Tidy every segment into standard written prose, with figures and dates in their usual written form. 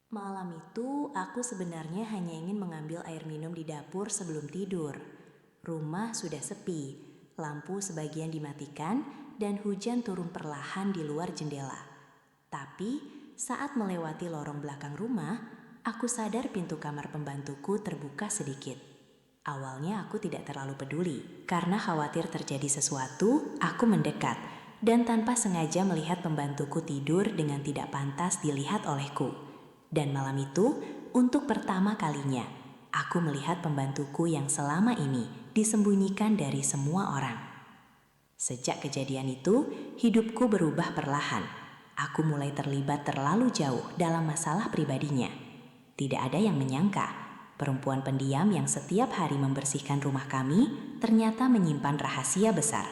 Malam itu, aku sebenarnya hanya ingin mengambil air minum di dapur sebelum tidur. Rumah sudah sepi, lampu sebagian dimatikan, dan hujan turun perlahan di luar jendela. Tapi, saat melewati lorong belakang rumah, aku sadar pintu kamar pembantuku terbuka sedikit. Awalnya aku tidak terlalu peduli, karena khawatir terjadi sesuatu, aku mendekat, dan tanpa sengaja melihat pembantuku tidur dengan tidak pantas dilihat olehku. Dan malam itu, untuk pertama kalinya, aku melihat pembantuku yang selama ini disembunyikan dari semua orang. Sejak kejadian itu, hidupku berubah perlahan. Aku mulai terlibat terlalu jauh dalam masalah pribadinya. Tidak ada yang menyangka, perempuan pendiam yang setiap hari membersihkan rumah kami ternyata menyimpan rahasia besar.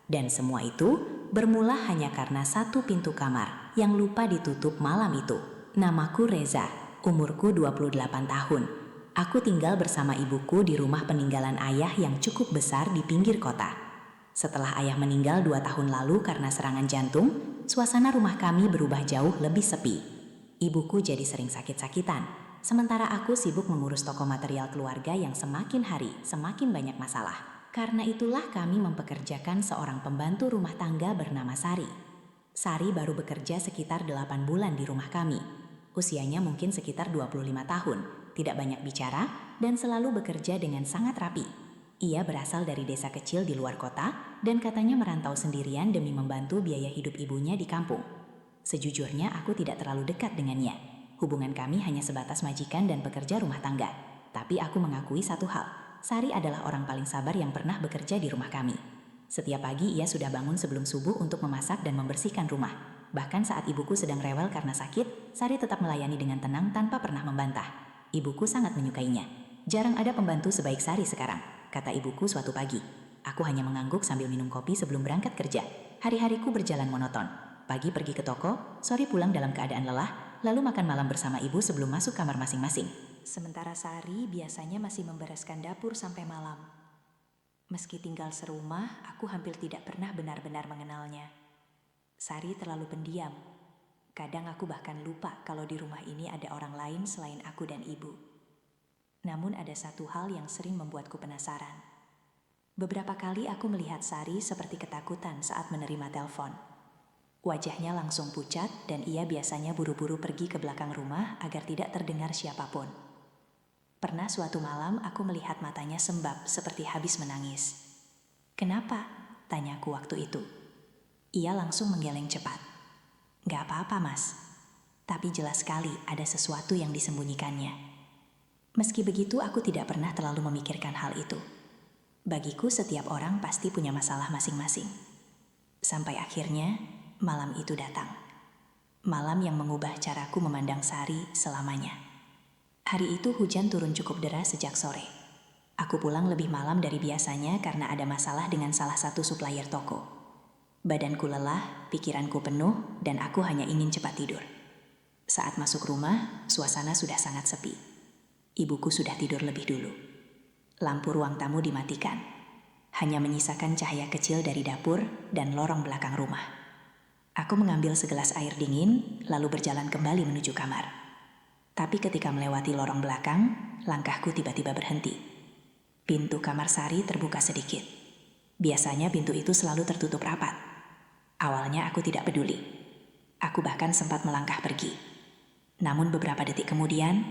Dan semua itu bermula hanya karena satu pintu kamar yang lupa ditutup malam itu. Namaku Reza, umurku 28 tahun. Aku tinggal bersama ibuku di rumah peninggalan ayah yang cukup besar di pinggir kota. Setelah ayah meninggal 2 tahun lalu karena serangan jantung, suasana rumah kami berubah jauh lebih sepi. Ibuku jadi sering sakit-sakitan, sementara aku sibuk mengurus toko material keluarga yang semakin hari semakin banyak masalah. Karena itulah kami mempekerjakan seorang pembantu rumah tangga bernama Sari. Sari baru bekerja sekitar 8 bulan di rumah kami. Usianya mungkin sekitar 25 tahun, tidak banyak bicara, dan selalu bekerja dengan sangat rapi. Ia berasal dari desa kecil di luar kota, dan katanya merantau sendirian demi membantu biaya hidup ibunya di kampung. Sejujurnya aku tidak terlalu dekat dengannya. Hubungan kami hanya sebatas majikan dan pekerja rumah tangga. Tapi aku mengakui satu hal, Sari adalah orang paling sabar yang pernah bekerja di rumah kami. Setiap pagi ia sudah bangun sebelum subuh untuk memasak dan membersihkan rumah. Bahkan saat ibuku sedang rewel karena sakit, Sari tetap melayani dengan tenang tanpa pernah membantah. Ibuku sangat menyukainya. Jarang ada pembantu sebaik Sari sekarang, kata ibuku suatu pagi. Aku hanya mengangguk sambil minum kopi sebelum berangkat kerja. Hari-hariku berjalan monoton. Pagi pergi ke toko, sore pulang dalam keadaan lelah, lalu makan malam bersama ibu sebelum masuk kamar masing-masing. Sementara Sari biasanya masih membereskan dapur sampai malam. Meski tinggal serumah, aku hampir tidak pernah benar-benar mengenalnya. Sari terlalu pendiam. Kadang aku bahkan lupa kalau di rumah ini ada orang lain selain aku dan ibu. Namun ada satu hal yang sering membuatku penasaran. Beberapa kali aku melihat Sari seperti ketakutan saat menerima telepon. Wajahnya langsung pucat dan ia biasanya buru-buru pergi ke belakang rumah agar tidak terdengar siapapun. Pernah suatu malam aku melihat matanya sembab seperti habis menangis. "Kenapa?" tanyaku waktu itu. Ia langsung menggeleng cepat. "Gak apa-apa, Mas. Tapi jelas sekali ada sesuatu yang disembunyikannya." Meski begitu, aku tidak pernah terlalu memikirkan hal itu. Bagiku setiap orang pasti punya masalah masing-masing. Sampai akhirnya, malam itu datang. Malam yang mengubah caraku memandang Sari selamanya. Hari itu hujan turun cukup deras sejak sore. Aku pulang lebih malam dari biasanya karena ada masalah dengan salah satu supplier toko. Badanku lelah, pikiranku penuh, dan aku hanya ingin cepat tidur. Saat masuk rumah, suasana sudah sangat sepi. Ibuku sudah tidur lebih dulu. Lampu ruang tamu dimatikan. Hanya menyisakan cahaya kecil dari dapur dan lorong belakang rumah. Aku mengambil segelas air dingin, lalu berjalan kembali menuju kamar. Tapi ketika melewati lorong belakang, langkahku tiba-tiba berhenti. Pintu kamar Sari terbuka sedikit. Biasanya pintu itu selalu tertutup rapat. Awalnya aku tidak peduli. Aku bahkan sempat melangkah pergi. Namun beberapa detik kemudian,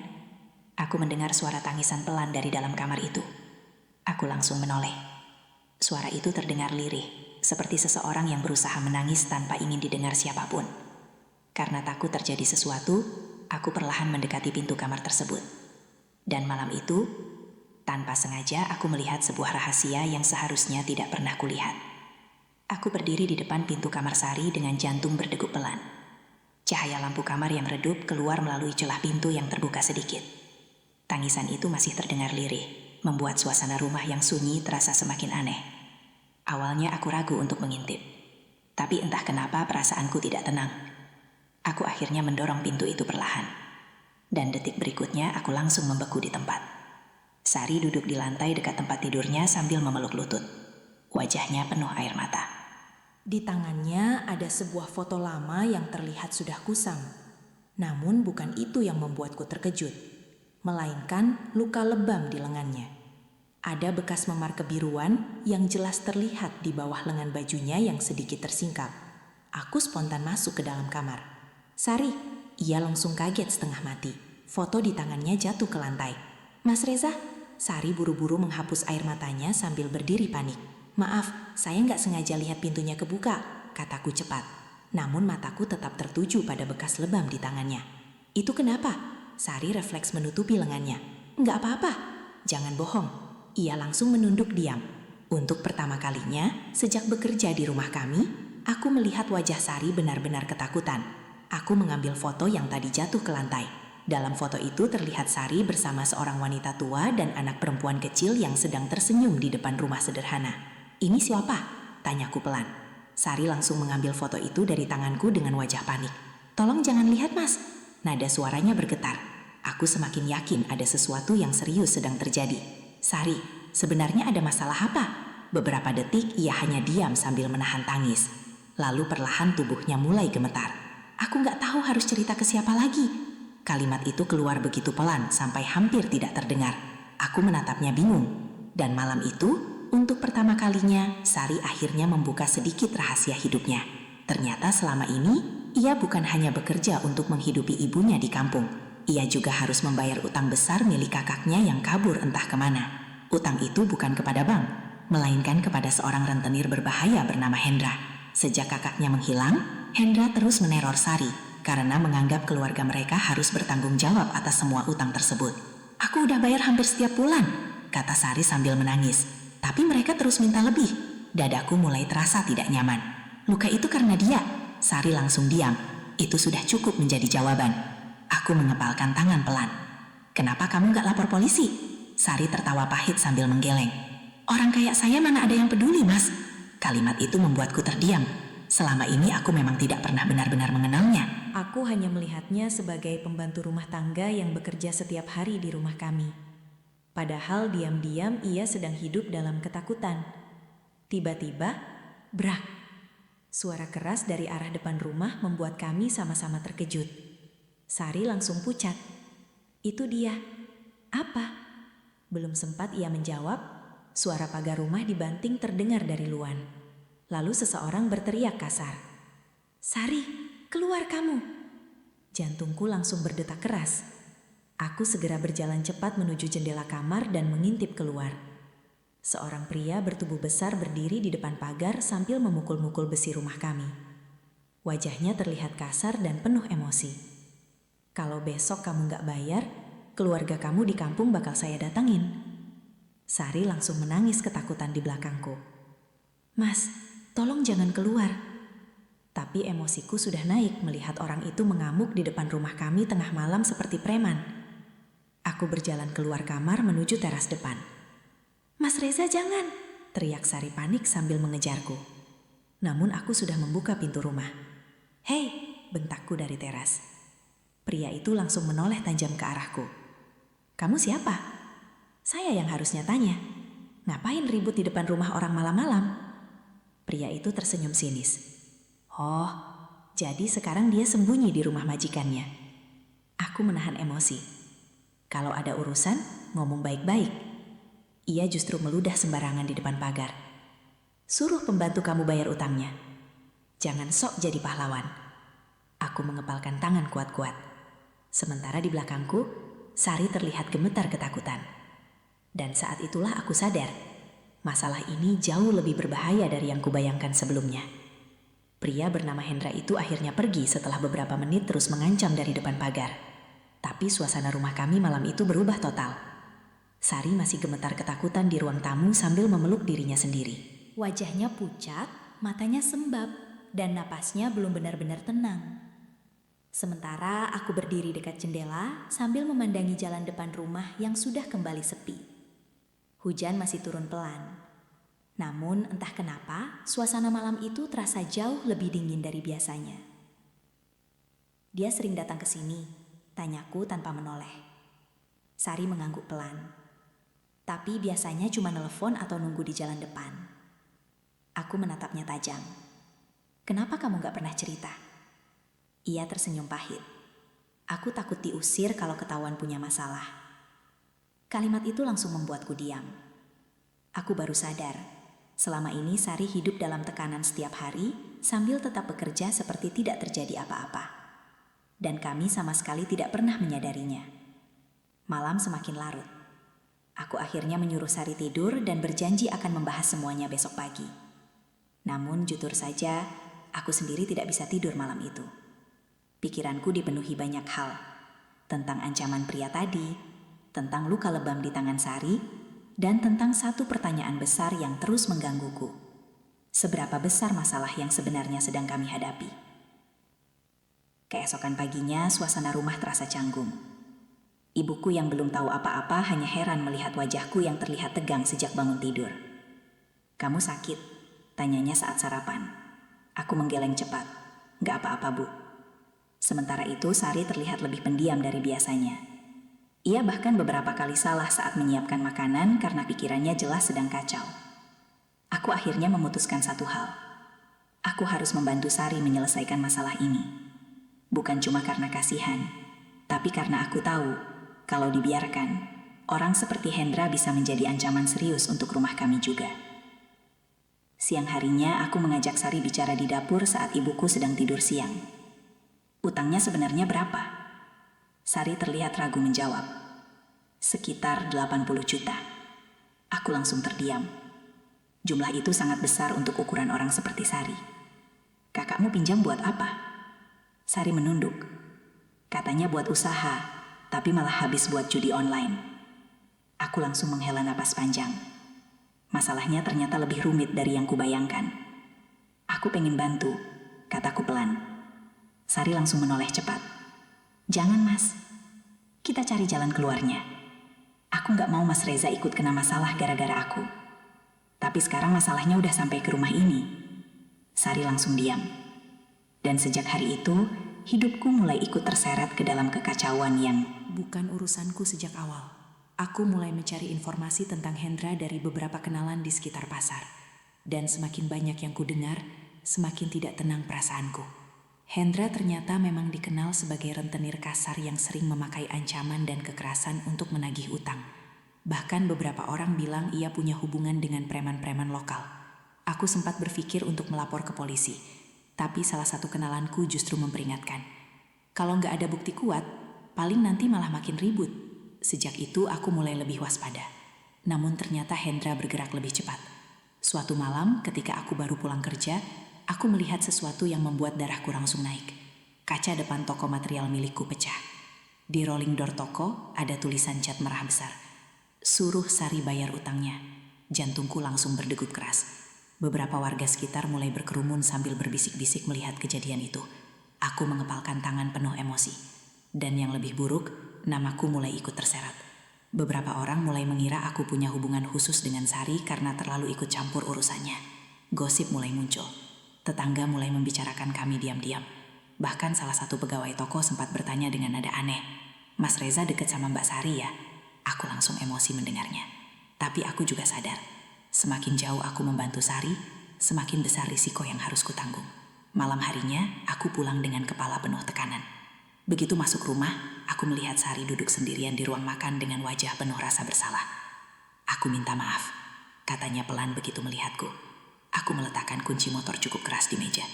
aku mendengar suara tangisan pelan dari dalam kamar itu. Aku langsung menoleh. Suara itu terdengar lirih, seperti seseorang yang berusaha menangis tanpa ingin didengar siapapun. Karena takut terjadi sesuatu, aku perlahan mendekati pintu kamar tersebut. Dan malam itu, tanpa sengaja aku melihat sebuah rahasia yang seharusnya tidak pernah kulihat. Aku berdiri di depan pintu kamar Sari dengan jantung berdegup pelan. Cahaya lampu kamar yang redup keluar melalui celah pintu yang terbuka sedikit. Tangisan itu masih terdengar lirih, membuat suasana rumah yang sunyi terasa semakin aneh. Awalnya aku ragu untuk mengintip. Tapi entah kenapa perasaanku tidak tenang. Aku akhirnya mendorong pintu itu perlahan. Dan detik berikutnya aku langsung membeku di tempat. Sari duduk di lantai dekat tempat tidurnya sambil memeluk lutut. Wajahnya penuh air mata. Di tangannya ada sebuah foto lama yang terlihat sudah kusam. Namun bukan itu yang membuatku terkejut, melainkan luka lebam di lengannya. Ada bekas memar kebiruan yang jelas terlihat di bawah lengan bajunya yang sedikit tersingkap. Aku spontan masuk ke dalam kamar. "Sari," ia langsung kaget setengah mati. Foto di tangannya jatuh ke lantai. "Mas Reza?" Sari buru-buru menghapus air matanya sambil berdiri panik. "Maaf, saya nggak sengaja lihat pintunya kebuka," kataku cepat. Namun mataku tetap tertuju pada bekas lebam di tangannya. "Itu kenapa?" Sari refleks menutupi lengannya. "Nggak apa-apa, jangan bohong." Ia langsung menunduk diam. Untuk pertama kalinya, sejak bekerja di rumah kami, aku melihat wajah Sari benar-benar ketakutan. Aku mengambil foto yang tadi jatuh ke lantai. Dalam foto itu terlihat Sari bersama seorang wanita tua dan anak perempuan kecil yang sedang tersenyum di depan rumah sederhana. "Ini siapa?" tanyaku pelan. Sari langsung mengambil foto itu dari tanganku dengan wajah panik. "Tolong jangan lihat, Mas." Nada suaranya bergetar. Aku semakin yakin ada sesuatu yang serius sedang terjadi. "Sari, sebenarnya ada masalah apa?" Beberapa detik ia hanya diam sambil menahan tangis. Lalu perlahan tubuhnya mulai gemetar. Aku nggak tahu harus cerita ke siapa lagi. Kalimat itu keluar begitu pelan sampai hampir tidak terdengar. Aku menatapnya bingung. Dan malam itu, untuk pertama kalinya, Sari akhirnya membuka sedikit rahasia hidupnya. Ternyata selama ini, ia bukan hanya bekerja untuk menghidupi ibunya di kampung. Ia juga harus membayar utang besar milik kakaknya yang kabur entah kemana. Utang itu bukan kepada bank, melainkan kepada seorang rentenir berbahaya bernama Hendra. Sejak kakaknya menghilang, Hendra terus meneror Sari karena menganggap keluarga mereka harus bertanggung jawab atas semua utang tersebut. "Aku udah bayar hampir setiap bulan," kata Sari sambil menangis. "Tapi mereka terus minta lebih." Dadaku mulai terasa tidak nyaman. "Luka itu karena dia." Sari langsung diam. Itu sudah cukup menjadi jawaban. Aku mengepalkan tangan pelan. "Kenapa kamu gak lapor polisi?" Sari tertawa pahit sambil menggeleng. "Orang kayak saya mana ada yang peduli, Mas." Kalimat itu membuatku terdiam. Selama ini aku memang tidak pernah benar-benar mengenalnya. Aku hanya melihatnya sebagai pembantu rumah tangga yang bekerja setiap hari di rumah kami. Padahal diam-diam ia sedang hidup dalam ketakutan. Tiba-tiba, brak. Suara keras dari arah depan rumah membuat kami sama-sama terkejut. Sari langsung pucat. "Itu dia." "Apa?" Belum sempat ia menjawab, suara pagar rumah dibanting terdengar dari luar. Lalu seseorang berteriak kasar. "Sari, keluar kamu!" Jantungku langsung berdetak keras. Aku segera berjalan cepat menuju jendela kamar dan mengintip keluar. Seorang pria bertubuh besar berdiri di depan pagar sambil memukul-mukul besi rumah kami. Wajahnya terlihat kasar dan penuh emosi. "Kalau besok kamu gak bayar, keluarga kamu di kampung bakal saya datangin." Sari langsung menangis ketakutan di belakangku. "Mas, tolong jangan keluar." Tapi emosiku sudah naik melihat orang itu mengamuk di depan rumah kami tengah malam seperti preman. Aku berjalan keluar kamar menuju teras depan. "Mas Reza, jangan!" teriak Sari panik sambil mengejarku. Namun aku sudah membuka pintu rumah. "Hei!" bentakku dari teras. Pria itu langsung menoleh tajam ke arahku. "Kamu siapa?" Saya yang harusnya tanya. "Ngapain ribut di depan rumah orang malam-malam?" Pria itu tersenyum sinis. "Oh, jadi sekarang dia sembunyi di rumah majikannya." Aku menahan emosi. Kalau ada urusan, ngomong baik-baik. Ia justru meludah sembarangan di depan pagar. "Suruh pembantu kamu bayar utangnya. Jangan sok jadi pahlawan." Aku mengepalkan tangan kuat-kuat. Sementara di belakangku, Sari terlihat gemetar ketakutan. Dan saat itulah aku sadar, masalah ini jauh lebih berbahaya dari yang kubayangkan sebelumnya. Pria bernama Hendra itu akhirnya pergi setelah beberapa menit terus mengancam dari depan pagar. Tapi suasana rumah kami malam itu berubah total. Sari masih gemetar ketakutan di ruang tamu sambil memeluk dirinya sendiri. Wajahnya pucat, matanya sembab, dan napasnya belum benar-benar tenang. Sementara aku berdiri dekat jendela sambil memandangi jalan depan rumah yang sudah kembali sepi. Hujan masih turun pelan. Namun entah kenapa suasana malam itu terasa jauh lebih dingin dari biasanya. "Dia sering datang ke sini?" tanyaku tanpa menoleh. Sari mengangguk pelan. "Tapi biasanya cuma nelpon atau nunggu di jalan depan." Aku menatapnya tajam. "Kenapa kamu gak pernah cerita?" Ia tersenyum pahit. Aku takut diusir kalau ketahuan punya masalah. Kalimat itu langsung membuatku diam. Aku baru sadar, selama ini Sari hidup dalam tekanan setiap hari sambil tetap bekerja seperti tidak terjadi apa-apa. Dan kami sama sekali tidak pernah menyadarinya. Malam semakin larut. Aku akhirnya menyuruh Sari tidur dan berjanji akan membahas semuanya besok pagi. Namun jujur saja, aku sendiri tidak bisa tidur malam itu. Pikiranku dipenuhi banyak hal. Tentang ancaman pria tadi, tentang luka lebam di tangan Sari, dan tentang satu pertanyaan besar yang terus menggangguku. Seberapa besar masalah yang sebenarnya sedang kami hadapi? Keesokan paginya, suasana rumah terasa canggung. Ibuku yang belum tahu apa-apa hanya heran melihat wajahku yang terlihat tegang sejak bangun tidur. "Kamu sakit?" tanyanya saat sarapan. Aku menggeleng cepat. "Nggak apa-apa, Bu." Sementara itu, Sari terlihat lebih pendiam dari biasanya. Ia bahkan beberapa kali salah saat menyiapkan makanan karena pikirannya jelas sedang kacau. Aku akhirnya memutuskan satu hal. Aku harus membantu Sari menyelesaikan masalah ini. Bukan cuma karena kasihan, tapi karena aku tahu kalau dibiarkan, orang seperti Hendra bisa menjadi ancaman serius untuk rumah kami juga. Siang harinya aku mengajak Sari bicara di dapur saat ibuku sedang tidur siang. "Utangnya sebenarnya berapa?" Sari terlihat ragu menjawab. "Sekitar 80 juta. Aku langsung terdiam. Jumlah itu sangat besar untuk ukuran orang seperti Sari. "Kakakmu pinjam buat apa?" Sari menunduk. "Katanya buat usaha, tapi malah habis buat judi online." Aku langsung menghela napas panjang. Masalahnya ternyata lebih rumit dari yang kubayangkan. "Aku pengen bantu," kataku pelan. Sari langsung menoleh cepat. "Jangan, Mas. Kita cari jalan keluarnya. Aku nggak mau Mas Reza ikut kena masalah gara-gara aku. Tapi sekarang masalahnya udah sampai ke rumah ini." Sari langsung diam. Dan sejak hari itu, hidupku mulai ikut terseret ke dalam kekacauan yang bukan urusanku sejak awal. Aku mulai mencari informasi tentang Hendra dari beberapa kenalan di sekitar pasar. Dan semakin banyak yang kudengar, semakin tidak tenang perasaanku. Hendra ternyata memang dikenal sebagai rentenir kasar yang sering memakai ancaman dan kekerasan untuk menagih utang. Bahkan beberapa orang bilang ia punya hubungan dengan preman-preman lokal. Aku sempat berpikir untuk melapor ke polisi, tapi salah satu kenalanku justru memperingatkan. Kalau nggak ada bukti kuat, paling nanti malah makin ribut. Sejak itu aku mulai lebih waspada. Namun ternyata Hendra bergerak lebih cepat. Suatu malam ketika aku baru pulang kerja, aku melihat sesuatu yang membuat darahku langsung naik. Kaca depan toko material milikku pecah. Di rolling door toko ada tulisan cat merah besar. "Suruh Sari bayar utangnya." Jantungku langsung berdegup keras. Beberapa warga sekitar mulai berkerumun sambil berbisik-bisik melihat kejadian itu. Aku mengepalkan tangan penuh emosi. Dan yang lebih buruk, namaku mulai ikut terseret. Beberapa orang mulai mengira aku punya hubungan khusus dengan Sari karena terlalu ikut campur urusannya. Gosip mulai muncul. Tetangga mulai membicarakan kami diam-diam. Bahkan salah satu pegawai toko sempat bertanya dengan nada aneh, "Mas Reza deket sama Mbak Sari ya?" Aku langsung emosi mendengarnya. Tapi aku juga sadar, semakin jauh aku membantu Sari, semakin besar risiko yang harus kutanggung. Malam harinya, aku pulang dengan kepala penuh tekanan. Begitu masuk rumah, aku melihat Sari duduk sendirian di ruang makan dengan wajah penuh rasa bersalah. "Aku minta maaf," katanya pelan begitu melihatku. Aku meletakkan kunci motor cukup keras di meja.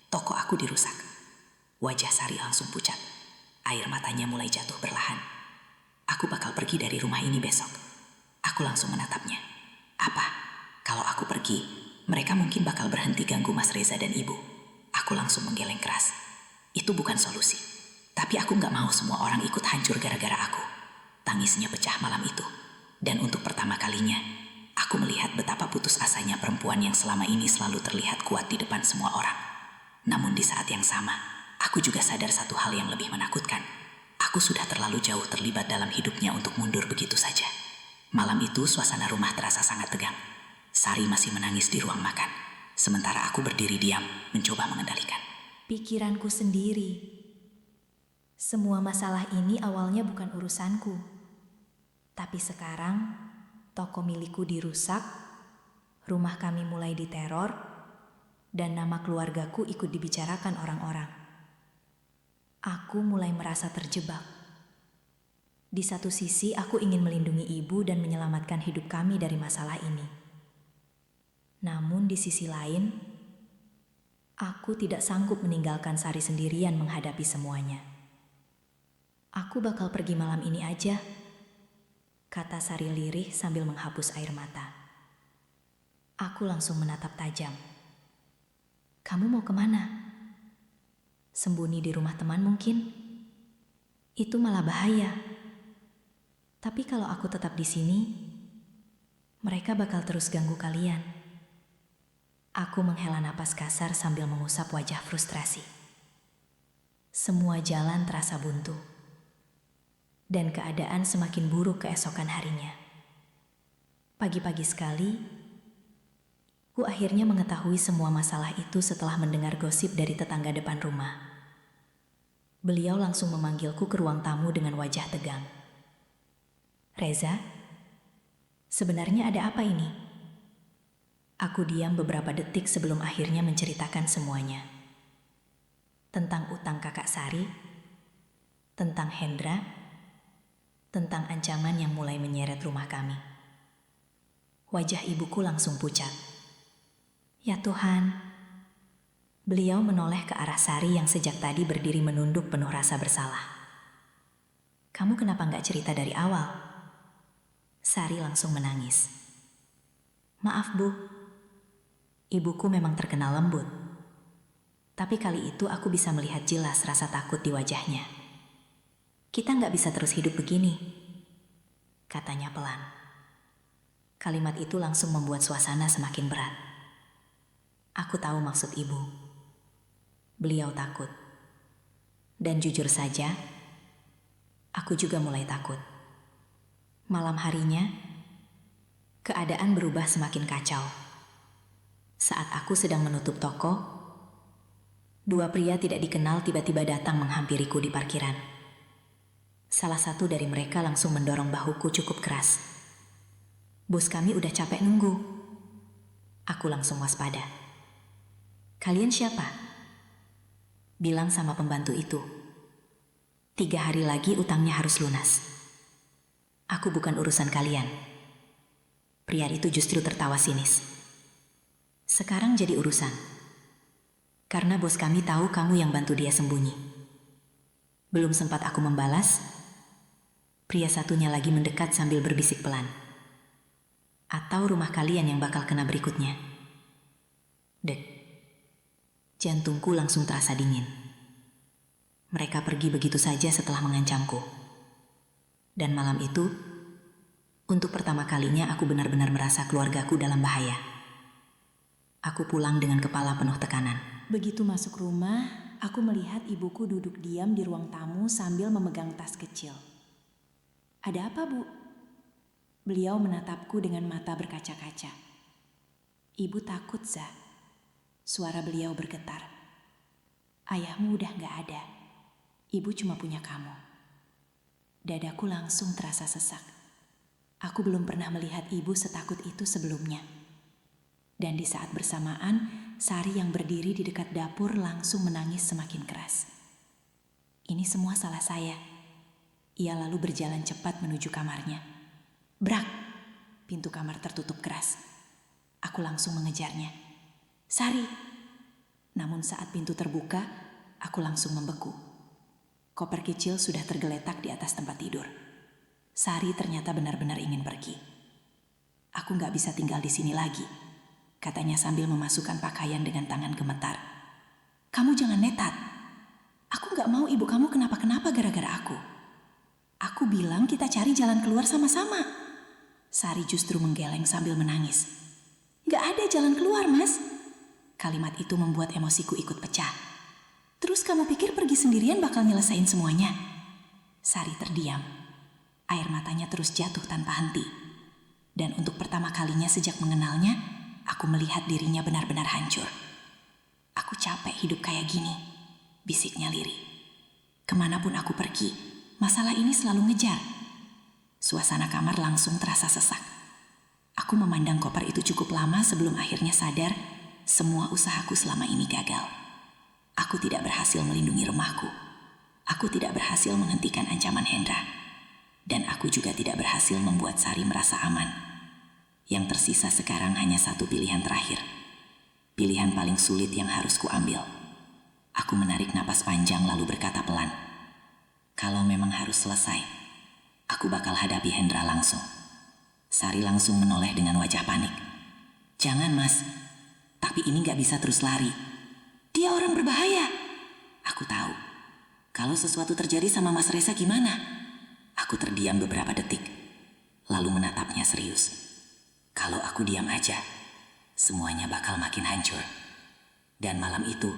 "Toko aku dirusak." Wajah Sari langsung pucat. Air matanya mulai jatuh perlahan. "Aku bakal pergi dari rumah ini besok." Aku langsung menatapnya. "Apa? Kalau aku pergi, mereka mungkin bakal berhenti ganggu Mas Reza dan Ibu." Aku langsung menggeleng keras. Itu bukan solusi. Tapi aku gak mau semua orang ikut hancur gara-gara aku. Tangisnya pecah malam itu. Dan untuk pertama kalinya, aku melihat betapa putus asanya perempuan yang selama ini selalu terlihat kuat di depan semua orang. Namun di saat yang sama, aku juga sadar satu hal yang lebih menakutkan. Aku sudah terlalu jauh terlibat dalam hidupnya untuk mundur begitu saja. Malam itu suasana rumah terasa sangat tegang. Sari masih menangis di ruang makan. Sementara aku berdiri diam, mencoba mengendalikan pikiranku sendiri. Semua masalah ini awalnya bukan urusanku. Tapi sekarang, toko milikku dirusak, rumah kami mulai diteror, dan nama keluargaku ikut dibicarakan orang-orang. Aku mulai merasa terjebak. Di satu sisi, aku ingin melindungi ibu dan menyelamatkan hidup kami dari masalah ini. Namun di sisi lain, aku tidak sanggup meninggalkan Sari sendirian menghadapi semuanya. Aku bakal pergi malam ini aja, kata Sari lirih sambil menghapus air mata. Aku langsung menatap tajam. Kamu mau kemana? Sembunyi di rumah teman mungkin? Itu malah bahaya. Tapi kalau aku tetap di sini, mereka bakal terus ganggu kalian. Aku menghela napas kasar sambil mengusap wajah frustrasi. Semua jalan terasa buntu. Dan keadaan semakin buruk keesokan harinya. Pagi-pagi sekali, ku akhirnya mengetahui semua masalah itu setelah mendengar gosip dari tetangga depan rumah. Beliau langsung memanggilku ke ruang tamu dengan wajah tegang. Reza, sebenarnya ada apa ini? Aku diam beberapa detik sebelum akhirnya menceritakan semuanya. Tentang utang kakak Sari, tentang Hendra, tentang ancaman yang mulai menyeret rumah kami. Wajah ibuku langsung pucat. Ya Tuhan. Beliau menoleh ke arah Sari yang sejak tadi berdiri menunduk penuh rasa bersalah. Kamu kenapa nggak cerita dari awal? Sari langsung menangis. Maaf Bu, ibuku memang terkenal lembut. Tapi kali itu aku bisa melihat jelas rasa takut di wajahnya. Kita nggak bisa terus hidup begini, katanya pelan. Kalimat itu langsung membuat suasana semakin berat. Aku tahu maksud ibu. Beliau takut. Dan jujur saja, aku juga mulai takut. Malam harinya, keadaan berubah semakin kacau. Saat aku sedang menutup toko, dua pria tidak dikenal tiba-tiba datang menghampiriku di parkiran. Salah satu dari mereka langsung mendorong bahuku cukup keras. Bos kami udah capek nunggu. Aku langsung waspada. Kalian siapa? Bilang sama pembantu itu. 3 hari lagi utangnya harus lunas. Aku bukan urusan kalian. Pria itu justru tertawa sinis. Sekarang jadi urusan. Karena bos kami tahu kamu yang bantu dia sembunyi. Belum sempat aku membalas, pria satunya lagi mendekat sambil berbisik pelan. Atau rumah kalian yang bakal kena berikutnya. Dek. Jantungku langsung terasa dingin. Mereka pergi begitu saja setelah mengancamku. Dan malam itu, untuk pertama kalinya aku benar-benar merasa keluargaku dalam bahaya. Aku pulang dengan kepala penuh tekanan. Begitu masuk rumah, aku melihat ibuku duduk diam di ruang tamu sambil memegang tas kecil. Ada apa, Bu? Beliau menatapku dengan mata berkaca-kaca. Ibu takut, Zah. Suara beliau bergetar. Ayahmu udah gak ada. Ibu cuma punya kamu. Dadaku langsung terasa sesak. Aku belum pernah melihat ibu setakut itu sebelumnya. Dan di saat bersamaan, Sari yang berdiri di dekat dapur langsung menangis semakin keras. Ini semua salah saya. Ia lalu berjalan cepat menuju kamarnya. Brak! Pintu kamar tertutup keras. Aku langsung mengejarnya. Sari! Namun saat pintu terbuka, aku langsung membeku. Koper kecil sudah tergeletak di atas tempat tidur. Sari ternyata benar-benar ingin pergi. Aku gak bisa tinggal di sini lagi, katanya sambil memasukkan pakaian dengan tangan gemetar. Kamu jangan netat. Aku gak mau ibu kamu kenapa-kenapa gara-gara aku. Aku bilang kita cari jalan keluar sama-sama. Sari justru menggeleng sambil menangis. Gak ada jalan keluar, Mas. Kalimat itu membuat emosiku ikut pecah. Terus kamu pikir pergi sendirian bakal nyelesain semuanya? Sari terdiam. Air matanya terus jatuh tanpa henti. Dan untuk pertama kalinya sejak mengenalnya, aku melihat dirinya benar-benar hancur. Aku capek hidup kayak gini, bisiknya lirih. Kemanapun aku pergi, masalah ini selalu ngejar. Suasana kamar langsung terasa sesak. Aku memandang koper itu cukup lama sebelum akhirnya sadar semua usahaku selama ini gagal. Aku tidak berhasil melindungi rumahku. Aku tidak berhasil menghentikan ancaman Hendra. Dan aku juga tidak berhasil membuat Sari merasa aman. Yang tersisa sekarang hanya satu pilihan terakhir. Pilihan paling sulit yang harus kuambil. Aku menarik napas panjang lalu berkata pelan. Kalau memang harus selesai, aku bakal hadapi Hendra langsung. Sari langsung menoleh dengan wajah panik. Jangan mas, tapi ini gak bisa terus lari. Dia orang berbahaya. Aku tahu. Kalau sesuatu terjadi sama Mas Reza gimana? Aku terdiam beberapa detik, lalu menatapnya serius. Kalau aku diam aja, semuanya bakal makin hancur. Dan malam itu,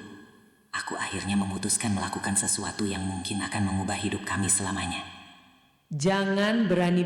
aku akhirnya memutuskan melakukan sesuatu yang mungkin akan mengubah hidup kami selamanya. Jangan berani